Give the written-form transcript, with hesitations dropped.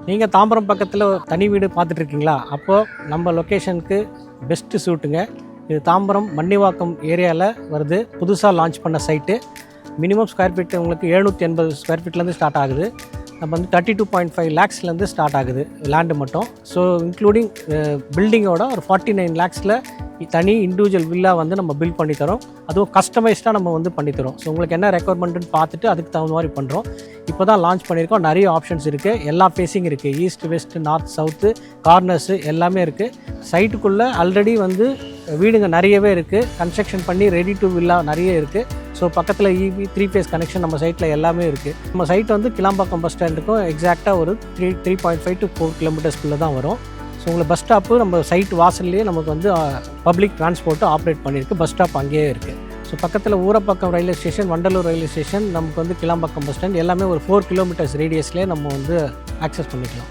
நீங்கள் தாம்பரம் பக்கத்தில் தனி வீடு பார்த்துட்ருக்கீங்களா? அப்போது நம்ம லொக்கேஷனுக்கு பெஸ்ட்டு சூட்டுங்க. இது தாம்பரம் மன்னிவாக்கம் ஏரியாவில் வருது. புதுசாக லான்ச் பண்ண சைட்டு. மினிமம் ஸ்கொயர் ஃபீட் உங்களுக்கு 780 ஸ்கொயர் ஃபீட்லேருந்து ஸ்டார்ட் ஆகுது. நம்ம வந்து 32.5 லேக்ஸ்லேருந்து ஸ்டார்ட் ஆகுது லேண்டு மட்டும். ஸோ இன்க்ளூடிங் பில்டிங்கோட ஒரு 49 லேக்ஸில் தனி இண்டிவிஜுவல் வில்லா வந்து நம்ம பில்ட் பண்ணித்தரோம். அதுவும் கஸ்டமைஸ்டாக நம்ம வந்து பண்ணித்தரோம். ஸோ உங்களுக்கு என்ன ரெக்குவயர்மெண்ட்டுன்னு பார்த்துட்டு அதுக்கு தகுந்த மாதிரி பண்ணுறோம். இப்போ தான் லான்ச் பண்ணியிருக்கோம். நிறைய ஆப்ஷன்ஸ் இருக்குது. எல்லா ஃபேஸிங் இருக்குது. East, west, north, south, corners எல்லாமே இருக்குது. சைட்டுக்குள்ளே ஆல்ரெடி வந்து வீடுங்க நிறையவே இருக்குது. கன்ஸ்ட்ரக்ஷன் பண்ணி ரெடி டு வில்லா நிறைய இருக்குது. ஸோ பக்கத்தில் EB 3 ஃபேஸ் கனெக்ஷன் நம்ம சைட்டில் எல்லாமே இருக்குது. நம்ம சைட் வந்து கிளாம்பாக்கம் பஸ் ஸ்டாண்டுக்கும் எக்ஸாக்டாக ஒரு 3.5 to 4 கிலோமீட்டர்ஸ்குள்ளே தான் வரும். ஸோ உங்களுக்கு பஸ் ஸ்டாப்பு நம்ம சைட் வாசல்லையே நமக்கு வந்து பப்ளிக் டிரான்ஸ்போர்ட்டு ஆப்ரேட் பண்ணியிருக்கு. பஸ் ஸ்டாப் அங்கேயே இருக்குது. ஸோ பக்கத்தில் Urapakkam railway station, Vandalur railway station, நமக்கு வந்து கிளாம்பாக்கம் பஸ் ஸ்டாண்ட் எல்லாமே ஒரு 4 கிலோமீட்டர்ஸ் ரேடியஸ்லேயே நம்ம வந்து ஆக்சஸ் பண்ணிக்கலாம்.